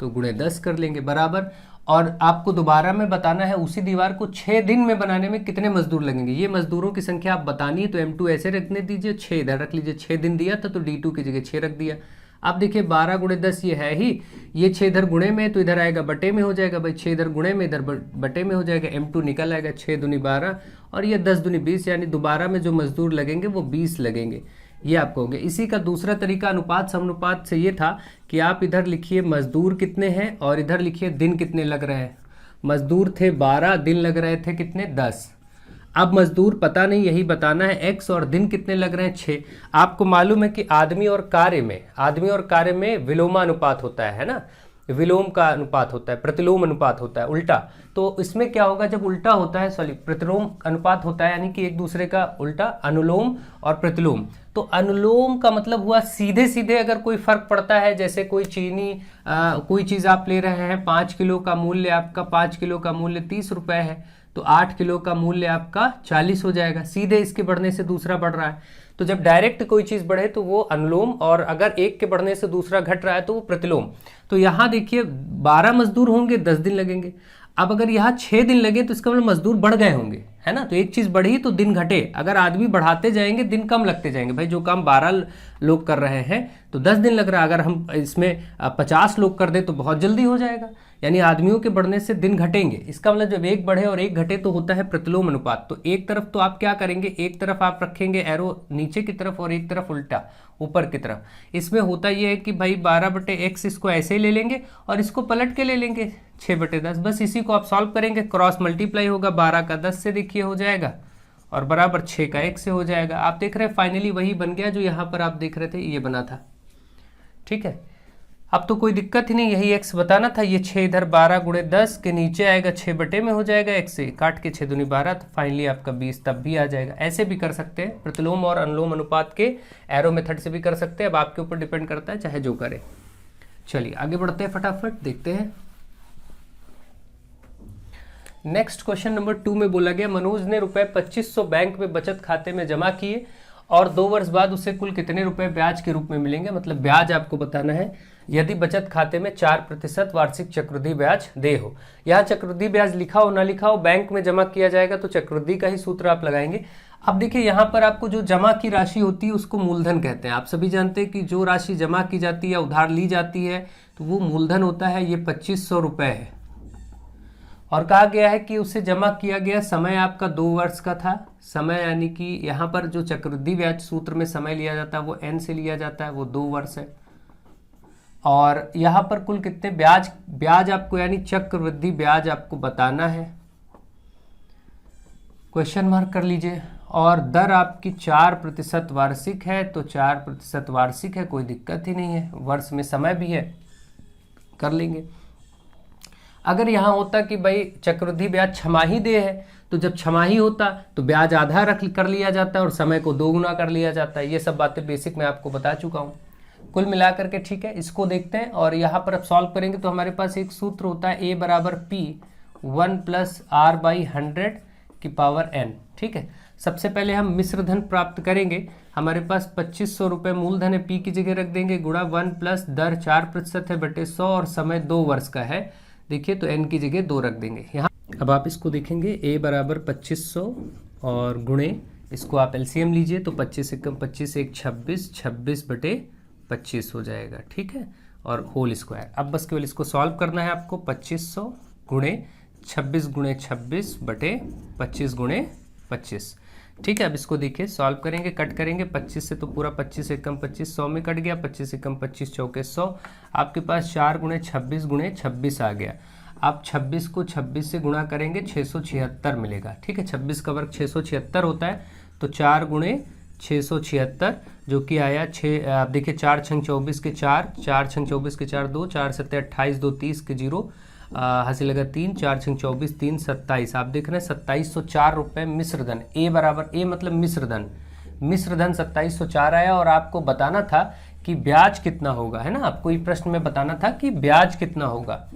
A: तो गुणे 10 कर लेंगे बराबर। और आपको दोबारा में बताना है उसी दीवार को 6 दिन में बनाने में कितने मजदूर लगेंगे। ये मजदूरों की संख्या आप बतानी है, तो M2 ऐसे रखने दीजिए, 6 इधर रख लीजिए। 6 दिन दिया था तो D2 की जगह 6 रख दिया। अब देखिए 12 गुणे 10 ये है ही, ये 6 इधर गुणे में तो इधर आएगा बटे में हो जाएगा भाई, 6 इधर गुणे में इधर बटे में हो जाएगा। M2 निकल आएगा, 6 दूनी 12 और ये 10 दूनी 20, यानी दोबारा में जो मजदूर लगेंगे वो 20 लगेंगे। ये आपको हो गया। इसी का दूसरा तरीका अनुपात समानुपात से ये था कि आप इधर लिखिए मजदूर कितने हैं और इधर लिखिए दिन कितने लग रहे हैं। मजदूर थे 12, दिन लग रहे थे कितने 10। अब मजदूर पता नहीं, यही बताना है x, और दिन कितने लग रहे हैं 6। आपको मालूम है कि आदमी और कार्य में विलोमानुपात होता है ना, विलोम का अनुपात होता है, प्रतिलोम अनुपात होता है उल्टा। तो इसमें क्या होगा जब उल्टा होता है, प्रतिलोम अनुपात होता है, यानी कि एक दूसरे का उल्टा, अनुलोम और प्रतिलोम। तो अनुलोम का मतलब हुआ सीधे सीधे अगर कोई फर्क पड़ता है, जैसे कोई चीनी कोई चीज़ आप ले रहे हैं, 5 किलो का मूल्य आपका 5 किलो का मूल्य 30 रुपये है, तो 8 किलो का मूल्य आपका 40 हो जाएगा। सीधे इसके बढ़ने से दूसरा बढ़ रहा है। तो जब डायरेक्ट कोई चीज़ बढ़े तो वो अनुलोम, और अगर एक के बढ़ने से दूसरा घट रहा है तो वो प्रतिलोम। तो यहाँ देखिए 12 मजदूर होंगे, 10 दिन लगेंगे। अब अगर यहाँ 6 दिन लगे तो इसका मतलब मजदूर बढ़ गए होंगे, है ना। तो एक चीज़ बढ़ी तो दिन घटे, अगर आदमी बढ़ाते जाएंगे दिन कम लगते जाएंगे। भाई जो काम 12 लोग कर रहे हैं तो 10 दिन लग रहा है, अगर हम इसमें 50 लोग कर दे तो बहुत जल्दी हो जाएगा, यानी आदमियों के बढ़ने से दिन घटेंगे। इसका मतलब जब एक बढ़े और एक घटे तो होता है प्रतिलोम अनुपात। तो एक तरफ तो आप क्या करेंगे, एक तरफ आप रखेंगे एरो नीचे की तरफ और एक तरफ उल्टा ऊपर की तरफ। इसमें होता यह है कि भाई 12/x इसको ऐसे ही ले लेंगे और इसको पलट के ले लेंगे 6/10। बस इसी को आप सॉल्व करेंगे, क्रॉस मल्टीप्लाई होगा, 12 का 10 से देखिए हो जाएगा और बराबर 6 का 1 से हो जाएगा। आप देख रहे हैं फाइनली वही बन गया जो यहाँ पर आप देख रहे थे ये बना था। ठीक है, अब तो कोई दिक्कत ही नहीं, यही x बताना था। ये 6 इधर 12 गुणे 10 के नीचे आएगा, 6 बटे में हो जाएगा, x से काट के 6 दूनी 12, तो फाइनली आपका 20 तब भी आ जाएगा। ऐसे भी कर सकते हैं, प्रतिलोम और अनुलोम अनुपात के एरो मेथड से भी कर सकते हैं। अब आपके ऊपर डिपेंड करता है, चाहे जो करे। चलिए आगे बढ़ते हैं, फटाफट देखते हैं। नेक्स्ट क्वेश्चन नंबर 2 में बोला गया मनोज ने रुपए 2500 बैंक में बचत खाते में जमा किए और 2 वर्ष बाद उसे कुल कितने रुपए ब्याज के रूप में मिलेंगे। मतलब ब्याज आपको बताना है यदि बचत खाते में 4% वार्षिक चक्रवृद्धि ब्याज दे हो। यहाँ चक्रवृद्धि ब्याज लिखा हो ना लिखा हो, बैंक में जमा किया जाएगा तो चक्रवृद्धि का ही सूत्र आप लगाएंगे। अब देखिए यहाँ पर आपको जो जमा की राशि होती है उसको मूलधन कहते हैं। आप सभी जानते हैं कि जो राशि जमा की जाती है उधार ली जाती है तो वो मूलधन होता है। ये 2500 रुपये है और कहा गया है कि उसे जमा किया गया समय आपका 2 वर्ष का था। समय यानी कि यहाँ पर जो चक्रवृद्धि ब्याज सूत्र में समय लिया जाता है वो n से लिया जाता है, वो 2 वर्ष है। और यहाँ पर कुल कितने ब्याज आपको यानी चक्रवृद्धि ब्याज आपको बताना है, क्वेश्चन मार्क कर लीजिए। और दर आपकी 4% वार्षिक है, तो 4% वार्षिक है, कोई दिक्कत ही नहीं है, वर्ष में समय भी है, कर लेंगे। अगर यहाँ होता कि भाई चक्रवृद्धि ब्याज छमाही दे है तो जब छमाही होता तो ब्याज आधा कर लिया जाता है और समय को 2 गुना कर लिया जाता है। ये सब बातें बेसिक मैं आपको बता चुका हूँ कुल मिला करके। ठीक है, इसको देखते हैं और यहाँ पर अब सॉल्व करेंगे तो हमारे पास एक सूत्र होता है A बराबर P 1 + R/100⁴n। ठीक है, सबसे पहले हम मिश्र धन प्राप्त करेंगे। हमारे पास 2500 रुपये मूलधन है, P की जगह रख देंगे, गुणा 1 + दर 4% है बटे 100 और समय 2 वर्ष का है। देखिए तो n की जगह 2 रख देंगे यहाँ। अब आप इसको देखेंगे A बराबर 2500 और गुणे इसको आप एलसीएम लीजिए तो 25 से कम 25 1 26, 26/25 हो जाएगा। ठीक है, और होल स्क्वायर। अब बस केवल इसको सॉल्व करना है आपको। 2500 गुणे 26 गुणे 26 बटे 25 गुणे 25। ठीक है, अब इसको देखिए सॉल्व करेंगे, कट करेंगे 25 से तो पूरा 25 से कम 25 100 में कट गया, 25 से कम 25 चौके 100। आपके पास 4 गुणे 26 गुणे 26 आ गया। आप 26 को 26 से गुणा करेंगे 676 मिलेगा। ठीक है, 26 का वर्ग 676 होता है, तो 4 गुणे 676 जो कि आया 6। आप देखिए 4 छंग 24 के 4, 4 छंग 24 के 4 2, 4 7 28 2 30 के 0, हंसी लगा 3, 4 छंग 24 3 27। आप देख रहे हैं 2704 रुपये मिश्र धन। ए बराबर ए मतलब मिश्र धन, मिश्र धन 2704 आया। और आपको बताना था कि ब्याज कितना होगा, है ना। आपको ये प्रश्न में बताना था कि ब्याज कितना होगा।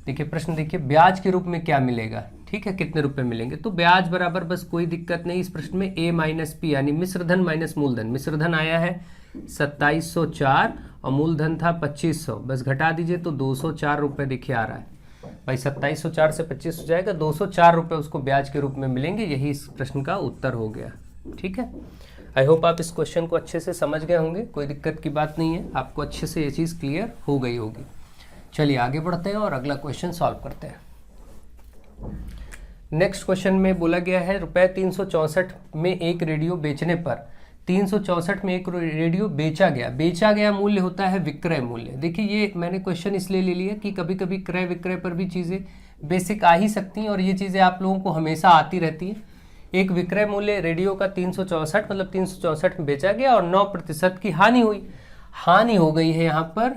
A: देखिए प्रश्न देखिए, ब्याज के रूप में क्या मिलेगा। ठीक है, कितने रुपए मिलेंगे, तो ब्याज बराबर बस कोई दिक्कत नहीं। इस प्रश्न में A - P यानी मिश्र धन माइनस मूलधन। मिश्र धन आया है 2704 और मूलधन था 2500, बस घटा दीजिए तो 204 रुपये देखिए आ रहा है भाई। 2704 से 25 हो जाएगा, 204 रुपये उसको ब्याज के रूप में मिलेंगे। यही इस प्रश्न का उत्तर हो गया। ठीक है, आई होप आप इस क्वेश्चन को अच्छे से समझ गए होंगे, कोई दिक्कत की बात नहीं है, आपको अच्छे से ये चीज़ क्लियर हो गई होगी। चलिए आगे बढ़ते हैं और अगला क्वेश्चन सॉल्व करते हैं। नेक्स्ट क्वेश्चन में बोला गया है रुपये 364 में एक रेडियो बेचने पर 364 में एक रेडियो बेचा गया मूल्य होता है विक्रय मूल्य। देखिए ये मैंने क्वेश्चन इसलिए ले लिया कि कभी कभी क्रय विक्रय पर भी चीज़ें बेसिक आ ही सकती हैं और ये चीज़ें आप लोगों को हमेशा आती रहती हैं। एक विक्रय मूल्य रेडियो का 364 मतलब 364 में बेचा गया और 9% की हानि हुई। हानि हो गई है यहाँ पर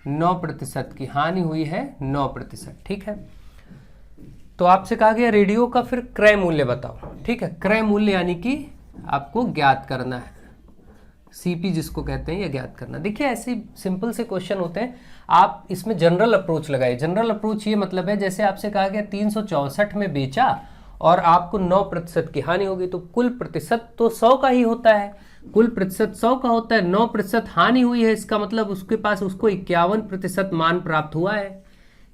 A: 9% की हानि हुई है 9%। ठीक है, तो आपसे कहा गया रेडियो का फिर क्रय मूल्य बताओ। ठीक है, क्रय मूल्य यानी कि आपको ज्ञात करना है, सीपी जिसको कहते हैं, या ज्ञात करना। देखिए ऐसे सिंपल से क्वेश्चन होते हैं, आप इसमें जनरल अप्रोच लगाइए। जनरल अप्रोच ये मतलब है जैसे आपसे कहा गया 364 में बेचा और आपको 9% की हानि होगी, तो कुल प्रतिशत तो 100 का ही होता है, कुल प्रतिशत 100 का होता है, 9% हानि हुई है, इसका मतलब उसके पास उसको 51% मान प्राप्त हुआ है।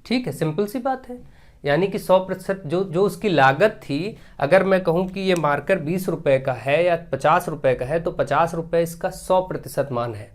A: ठीक है, सिंपल सी बात है। यानी कि 100% जो उसकी लागत थी, अगर मैं कहूँ कि ये मार्कर 20 रुपये का है या 50 रुपये का है तो 50 रुपये इसका 100% मान है।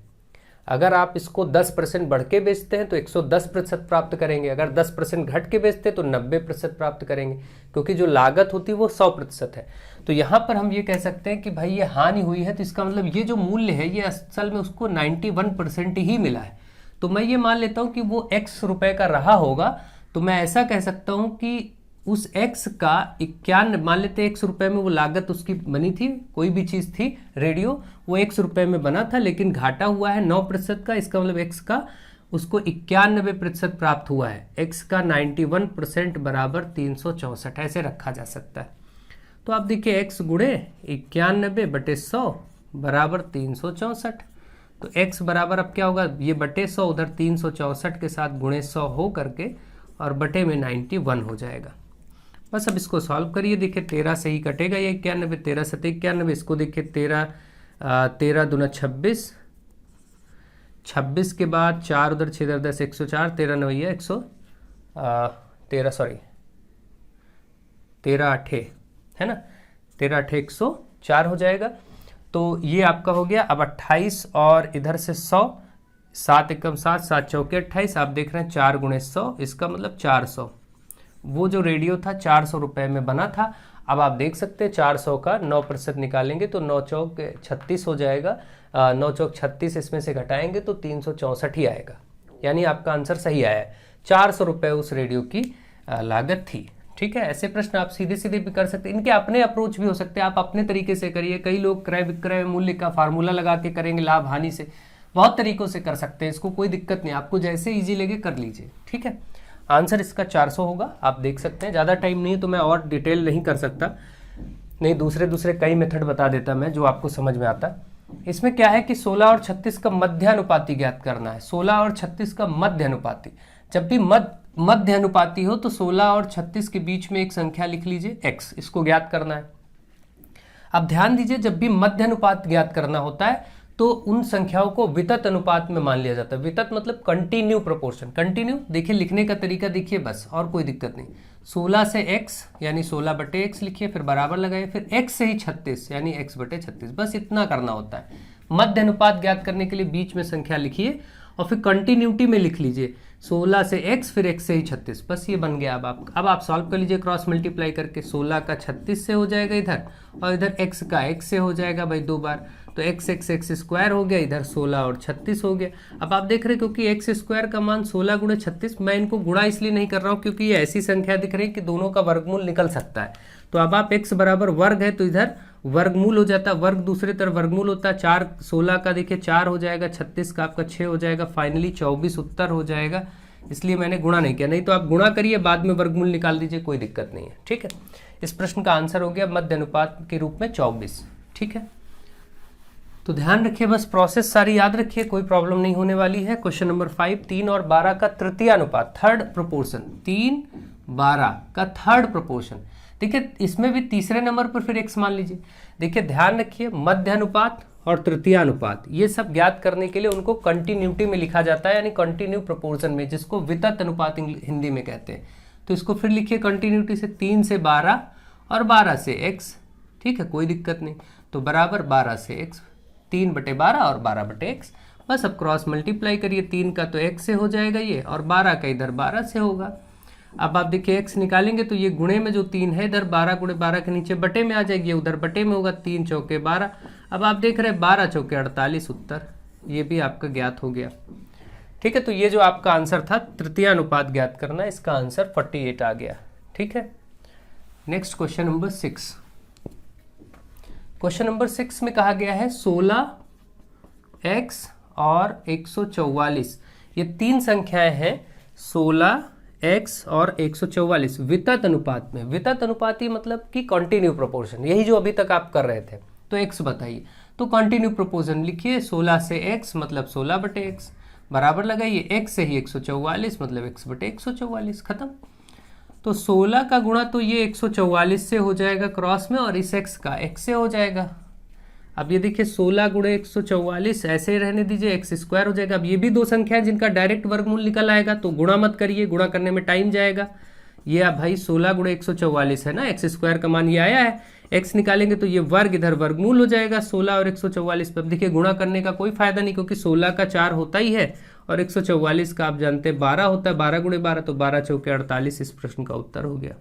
A: अगर आप इसको 10% बढ़ के बेचते हैं तो 110% प्राप्त करेंगे, अगर 10% घट के बेचते हैं तो 90% प्राप्त करेंगे, क्योंकि जो लागत होती है वो 100% है। तो यहाँ पर हम ये कह सकते हैं कि भाई ये हानि हुई है, तो इसका मतलब ये जो मूल्य है ये असल में उसको 91% ही मिला है। तो मैं ये मान लेता हूँ कि वो x रुपये का रहा होगा, तो मैं ऐसा कह सकता हूँ कि उस x का 91, मान लेते हैं x रुपये में वो लागत उसकी बनी थी, कोई भी चीज़ थी रेडियो, वो x रुपये में बना था लेकिन घाटा हुआ है 9% का, इसका मतलब x का उसको 91% प्राप्त हुआ है। x का 91% बराबर 364 ऐसे रखा जा सकता है। तो आप देखिए x गुणे 91/100 बराबर 364, तो x बराबर अब क्या होगा, ये बटे 100 उधर 364 के साथ गुणे 100 हो करके और बटे में 91 हो जाएगा। बस अब इसको सॉल्व करिए। देखिए 13 से ही कटेगा ये 91, 13 से 91, इसको देखिए 13 दूना 26, 26 के बाद 4 उधर 6 10 104, 13 9 13 8 है ना, 13 8 104 हो जाएगा। तो ये आपका हो गया। अब 28 और इधर से 100, 7 एकम 7, 7 चौके 28, आप देख रहे हैं 4 गुणे 100, इसका मतलब 400। वो जो रेडियो था 400 रुपये में बना था। अब आप देख सकते हैं 400 का 9% निकालेंगे तो 9 चौक 36 हो जाएगा, 9 चौक 36, इसमें से घटाएंगे तो 364 ही आएगा। यानी आपका आंसर सही आया है, 400 रुपये उस रेडियो की लागत थी। ठीक है, ऐसे प्रश्न आप सीधे सीधे भी कर सकते हैं, इनके अपने अप्रोच भी हो सकते हैं, आप अपने तरीके से करिए। कई लोग क्रय विक्रय मूल्य का फार्मूला लगा के करेंगे, लाभ हानि से, बहुत तरीकों से कर सकते हैं, इसको कोई दिक्कत नहीं, आपको जैसे इजी लगे कर लीजिए। ठीक है, आंसर इसका 400 होगा, आप देख सकते हैं। ज़्यादा टाइम नहीं है तो मैं और डिटेल नहीं कर सकता, नहीं दूसरे कई मेथड बता देता मैं जो आपको समझ में आता। इसमें क्या है कि 16 और 36 का मध्यानुपाती ज्ञात करना है। 16 और 36 का मध्यानुपाती, जब भी मध्यानुपाती हो तो 16 और 36 के बीच में एक संख्या लिख लीजिए x, इसको ज्ञात करना है। अब ध्यान दीजिए, जब भी मध्यानुपात ज्ञात करना होता है तो उन संख्याओं को वितत अनुपात में मान लिया जाता है। वितत मतलब कंटिन्यू प्रोपोर्शन। कंटिन्यू देखिए लिखने का तरीका देखिए, बस और कोई दिक्कत नहीं। 16 से x यानी 16/x लिखिए, फिर बराबर लगाइए, फिर x से ही 36 यानी x/36, बस इतना करना होता है। मध्य अनुपात ज्ञात करने के लिए बीच में संख्या लिखिए और फिर कंटिन्यूटी में लिख लीजिए 16 से x फिर x से ही 36, बस ये बन गया। अब आप सॉल्व कर लीजिए क्रॉस मल्टीप्लाई करके। 16 का 36 से हो जाएगा इधर, और इधर x का x से हो जाएगा भाई 2 बार, तो x स्क्वायर हो गया, इधर 16 और 36 हो गया। अब आप देख रहे हैं क्योंकि x स्क्वायर का मान 16 गुणे 36, मैं इनको गुणा इसलिए नहीं कर रहा हूँ क्योंकि ये ऐसी संख्या दिख रही है कि दोनों का वर्गमूल निकल सकता है। तो अब आप x बराबर वर्ग है तो इधर वर्गमूल हो जाता है, वर्ग दूसरे तरफ वर्गमूल होता है। 4 16 का देखिए 4 हो जाएगा, 36 का आपका 6 हो जाएगा, फाइनली 24 उत्तर हो जाएगा। इसलिए मैंने गुणा नहीं किया, नहीं तो आप गुणा करिए बाद में वर्गमूल निकाल दीजिए, कोई दिक्कत नहीं है। ठीक है, इस प्रश्न का आंसर हो गया मध्य अनुपात के रूप में 24। ठीक है, तो ध्यान रखिए, बस प्रोसेस सारी याद रखिए, कोई प्रॉब्लम नहीं होने वाली है। क्वेश्चन नंबर 5, 3 और 12 का तृतीय अनुपात, थर्ड प्रोपोर्शन, 3 12 का थर्ड प्रोपोर्शन। देखिए इसमें भी तीसरे नंबर पर फिर x मान लीजिए। देखिए ध्यान रखिए, मध्य अनुपात और तृतीयानुपात, ये सब ज्ञात करने के लिए उनको कंटिन्यूटी में लिखा जाता है, यानी कंटिन्यू प्रोपोर्शन में, जिसको वितत अनुपात हिंदी में कहते हैं। तो इसको फिर लिखिए कंटिन्यूटी से, 3 से 12 और 12 से x, ठीक है, कोई दिक्कत नहीं। तो बराबर 12 से x, 3/12 और 12/x, बस अब क्रॉस मल्टीप्लाई करिए, 3 का तो x से हो जाएगा ये, और 12 का इधर 12 से होगा। अब आप देखिए x निकालेंगे तो ये गुणे में जो 3 है इधर 12 × 12 के नीचे बटे में आ जाएगी, ये उधर बटे में होगा, 3 चौके 12। अब आप देख रहे हैं 12 चौके 48 उत्तर, ये भी आपका ज्ञात हो गया। ठीक है, तो ये जो आपका आंसर था तृतीयानुपात ज्ञात करना, इसका आंसर 48 आ गया। ठीक है, next question number 6। Question number 6 में कहा गया है 16x और 144, ये तीन संख्याएं हैं, 16x और 144 वितत अनुपात में। वितत अनुपात ही मतलब कि कंटिन्यू प्रोपोर्शन, यही जो अभी तक आप कर रहे थे। तो x बताइए, तो कंटिन्यू प्रोपोर्शन लिखिए, 16 से x मतलब 16/x, बराबर लगाइए x से ही 144 मतलब x/144, खत्म। तो 16 का गुणा तो ये 144 से हो जाएगा क्रॉस में, और इस x का x से हो जाएगा। अब ये देखिए 16 × 144 ऐसे ही रहने दीजिए, x² हो जाएगा। अब ये भी दो संख्या है जिनका डायरेक्ट वर्गमूल निकल आएगा, तो गुणा मत करिए, गुणा करने में टाइम जाएगा। ये आप भाई 16 × 144 है ना, x² का मान ये आया है, x निकालेंगे तो ये वर्ग इधर वर्गमूल हो जाएगा 16 और 144 पे। अब देखिए गुणा करने का कोई फायदा नहीं, क्योंकि 16 का 4 होता ही है और 144 का आप जानते हैं 12 होता है, 12 × 12 तो 12 चौके 48 इस प्रश्न का उत्तर हो गया।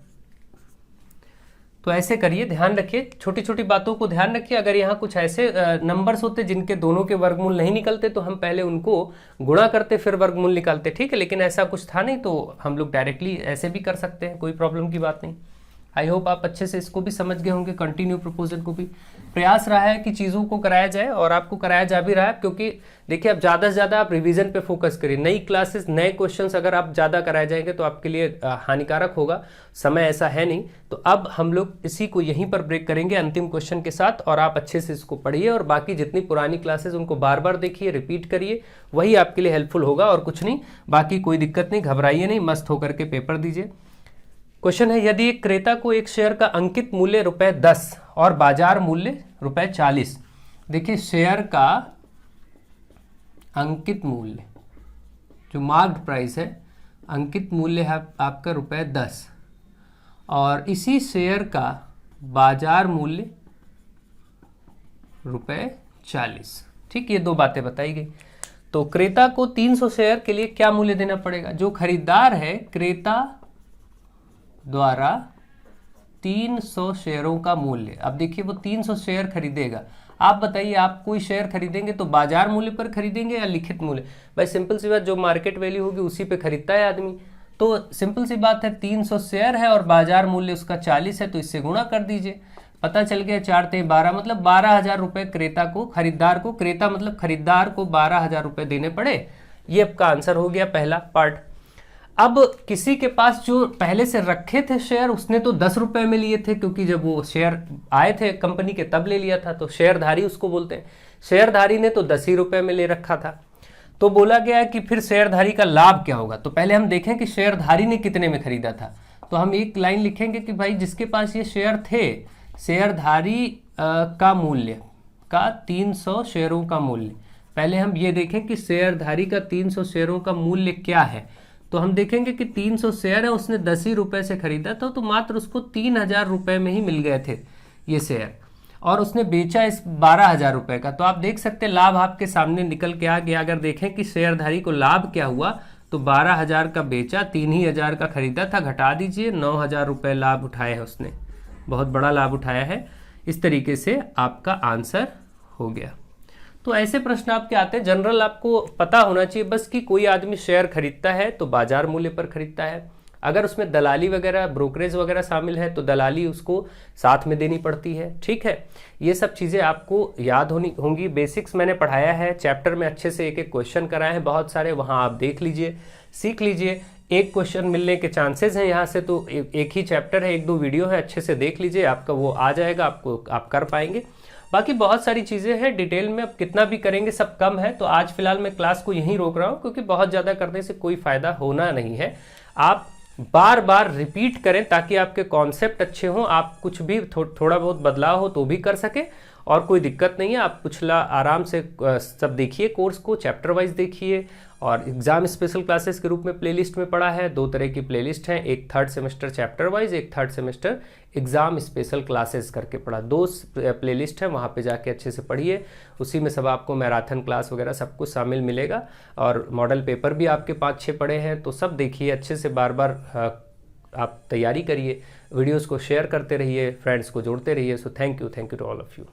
A: तो ऐसे करिए, ध्यान रखिए, छोटी छोटी बातों को ध्यान रखिए। अगर यहाँ कुछ ऐसे नंबर्स होते जिनके दोनों के वर्गमूल नहीं निकलते तो हम पहले उनको गुणा करते फिर वर्गमूल निकालते, ठीक है, लेकिन ऐसा कुछ था नहीं, तो हम लोग डायरेक्टली ऐसे भी कर सकते हैं, कोई प्रॉब्लम की बात नहीं। आई होप आप अच्छे से इसको भी समझ गए होंगे, कंटिन्यू प्रोपोजल को भी। प्रयास रहा है कि चीज़ों को कराया जाए और आपको कराया जा भी रहा है, क्योंकि देखिए अब ज़्यादा से ज़्यादा आप रिवीजन पे फोकस करिए। नई क्लासेस, नए क्वेश्चंस अगर आप ज़्यादा कराए जाएंगे तो आपके लिए हानिकारक होगा, समय ऐसा है नहीं। तो अब हम लोग इसी को यहीं पर ब्रेक करेंगे अंतिम क्वेश्चन के साथ, और आप अच्छे से इसको पढ़िए और बाकी जितनी पुरानी क्लासेस उनको बार बार देखिए, रिपीट करिए, वही आपके लिए हेल्पफुल होगा और कुछ नहीं। बाकी कोई दिक्कत नहीं, घबराइए नहीं, मस्त होकर के पेपर दीजिए। क्वेश्चन है, यदि एक क्रेता को एक शेयर का अंकित मूल्य ₹10 और बाजार मूल्य ₹40, देखिए शेयर का अंकित मूल्य जो मार्क्ड प्राइस है, अंकित मूल्य है आपका ₹10 और इसी शेयर का बाजार मूल्य ₹40, ठीक, ये दो बातें बताई गई। तो क्रेता को 300 शेयर के लिए क्या मूल्य देना पड़ेगा? जो खरीदार है, क्रेता द्वारा 300 शेयरों का मूल्य, अब देखिए वो 300 शेयर खरीदेगा। आप बताइए, आप कोई शेयर खरीदेंगे तो बाजार मूल्य पर खरीदेंगे या लिखित मूल्य? भाई सिंपल सी बात, जो मार्केट वैल्यू होगी उसी पे खरीदता है आदमी। तो सिंपल सी बात है, 300 शेयर है और बाजार मूल्य उसका 40 है, तो इससे गुणा कर दीजिए, पता चल गया 4 × 12 मतलब 12,000 रुपये क्रेता को, खरीदार को, क्रेता मतलब खरीदार को 12,000 रुपये देने पड़े। ये आपका आंसर हो गया पहला पार्ट। अब किसी के पास जो पहले से रखे थे शेयर, उसने तो 10 रुपए में लिए थे, क्योंकि जब वो शेयर आए थे कंपनी के तब ले लिया था, तो शेयरधारी उसको बोलते हैं। शेयरधारी ने तो 10 ही रुपए में ले रखा था। तो बोला गया है कि फिर शेयरधारी का लाभ क्या होगा। तो पहले हम देखें कि शेयरधारी ने कितने में खरीदा था। तो हम एक लाइन लिखेंगे कि भाई जिसके पास ये शेयर थे, शेयरधारी का मूल्य का 300 शेयरों का मूल्य, पहले हम ये देखें कि शेयरधारी का 300 शेयरों का मूल्य क्या है। तो हम देखेंगे कि 300 शेयर है, उसने 10 ही रुपए से खरीदा था, तो मात्र उसको 3,000 रुपए में ही मिल गए थे ये शेयर, और उसने बेचा इस 12,000 रुपए का। तो आप देख सकते हैं लाभ आपके सामने निकल के आ गया। अगर देखें कि शेयरधारी को लाभ क्या हुआ, तो 12,000 का बेचा, 3,000 का खरीदा था, घटा दीजिए, 9,000 रुपये लाभ उठाए है उसने, बहुत बड़ा लाभ उठाया है। इस तरीके से आपका आंसर हो गया। तो ऐसे प्रश्न आपके आते हैं, जनरल आपको पता होना चाहिए बस कि कोई आदमी शेयर खरीदता है तो बाजार मूल्य पर खरीदता है। अगर उसमें दलाली वगैरह, ब्रोकरेज वगैरह शामिल है तो दलाली उसको साथ में देनी पड़ती है, ठीक है। ये सब चीज़ें आपको याद होंगी। बेसिक्स मैंने पढ़ाया है, चैप्टर में अच्छे से एक एक क्वेश्चन कराए हैं बहुत सारे, वहाँ आप देख लीजिए, सीख लीजिए। एक क्वेश्चन मिलने के चांसेस हैं यहाँ से, तो एक ही चैप्टर है, 1-2 वीडियो है, अच्छे से देख लीजिए, आपका वो आ जाएगा, आप कर पाएंगे। बाकी बहुत सारी चीज़ें हैं डिटेल में, अब कितना भी करेंगे सब कम है। तो आज फिलहाल मैं क्लास को यहीं रोक रहा हूँ, क्योंकि बहुत ज़्यादा करने से कोई फ़ायदा होना नहीं है। आप बार बार रिपीट करें ताकि आपके कॉन्सेप्ट अच्छे हों, आप कुछ भी थोड़ा बहुत बदलाव हो तो भी कर सके, और कोई दिक्कत नहीं है, आप पिछला आराम से सब देखिए, कोर्स को चैप्टर वाइज देखिए। और एग्ज़ाम स्पेशल क्लासेस के रूप में प्लेलिस्ट में पड़ा है, 2 तरह की प्लेलिस्ट हैं, एक थर्ड सेमेस्टर चैप्टर वाइज, एक third semester exam special classes करके पढ़ा। 2 प्लेलिस्ट है, वहाँ पे जाके अच्छे से पढ़िए। उसी में सब आपको मैराथन क्लास वगैरह सब कुछ शामिल मिलेगा, और मॉडल पेपर भी आपके 5-6 पड़े हैं, तो सब देखिए अच्छे से, बार बार आप तैयारी करिए। वीडियोस को शेयर करते रहिए, फ्रेंड्स को जोड़ते रहिए। So thank you to all of you.